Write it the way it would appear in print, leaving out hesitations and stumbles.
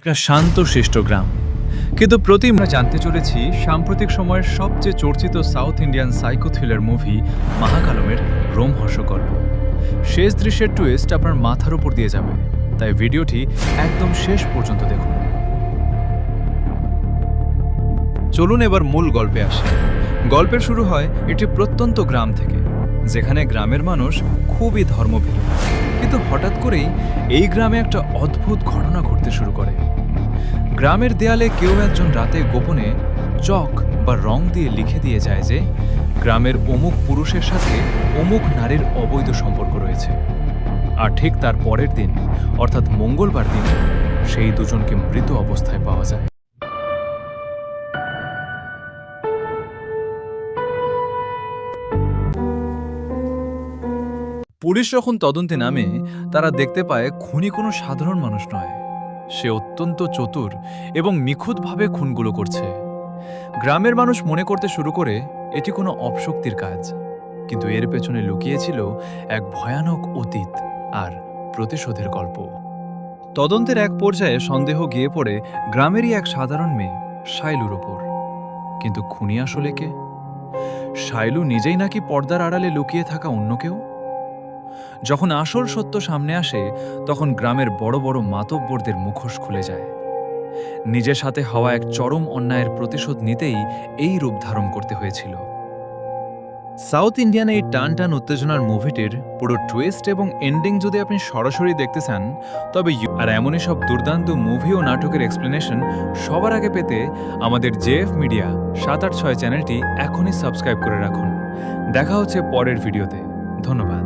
একটা শান্ত শিষ্ট গ্রাম, কিন্তু আমরা জানতে চলেছি সাম্প্রতিক সময়ের সবচেয়ে চর্চিত south Indian psycho thriller movie মহাকালমের রোমহর্ষক গল্প। শেষ দৃশ্যের টুইস্ট আপনার মাথার উপর দিয়ে যাবে, তাই ভিডিওটি একদম শেষ পর্যন্ত দেখুন। চলুন এবার মূল গল্পে আসি। গল্পের শুরু হয় একটি প্রত্যন্ত গ্রাম থেকে, যেখানে গ্রামের মানুষ খুবই ধর্মভীরু। কিন্তু হঠাৎ করেই এই গ্রামে একটা অদ্ভুত ঘটনা ঘটতে শুরু করে। গ্রামের দেয়ালে কেউ একজন রাতে গোপনে চক বা রং দিয়ে লিখে দিয়ে যায় যে গ্রামের অমুক পুরুষের সাথে অমুক নারীর অবৈধ সম্পর্ক রয়েছে। আর ঠিক তার পরের দিন, অর্থাৎ মঙ্গলবার দিন, সেই দুজনকে মৃত অবস্থায় পাওয়া যায়। পুলিশ যখন তদন্তে নামে, তারা দেখতে পায় খুনি কোনো সাধারণ মানুষ নয়, সে অত্যন্ত চতুর এবং নিখুঁতভাবে খুনগুলো করছে। গ্রামের মানুষ মনে করতে শুরু করে এটি কোনো অপশক্তির কাজ, কিন্তু এর পেছনে লুকিয়েছিল এক ভয়ানক অতীত আর প্রতিশোধের গল্প। তদন্তের এক পর্যায়ে সন্দেহ গিয়ে পড়ে গ্রামেরই এক সাধারণ মেয়ে শাইলুর ওপর। কিন্তু খুনি আসলে কে? শাইলু নিজেই নাকি পর্দার আড়ালে লুকিয়ে থাকা অন্য কেউ? যখন আসল সত্য সামনে আসে, তখন গ্রামের বড় বড় মাতব্বরদের মুখোশ খুলে যায়। নিজের সাথে হওয়া এক চরম অন্যায়ের প্রতিশোধ নিতেই এই রূপ ধারণ করতে হয়েছিল। সাউথ ইন্ডিয়ান এই টান টান উত্তেজনার মুভিটির পুরো টুইস্ট এবং এন্ডিং যদি আপনি সরাসরি দেখতে চান, তবে আর এমনই সব দুর্দান্ত মুভি ও নাটকের এক্সপ্লেনেশন সবার আগে পেতে আমাদের জেএফ মিডিয়া 786 চ্যানেলটি এখনই সাবস্ক্রাইব করে রাখুন। দেখা হচ্ছে পরের ভিডিওতে। ধন্যবাদ।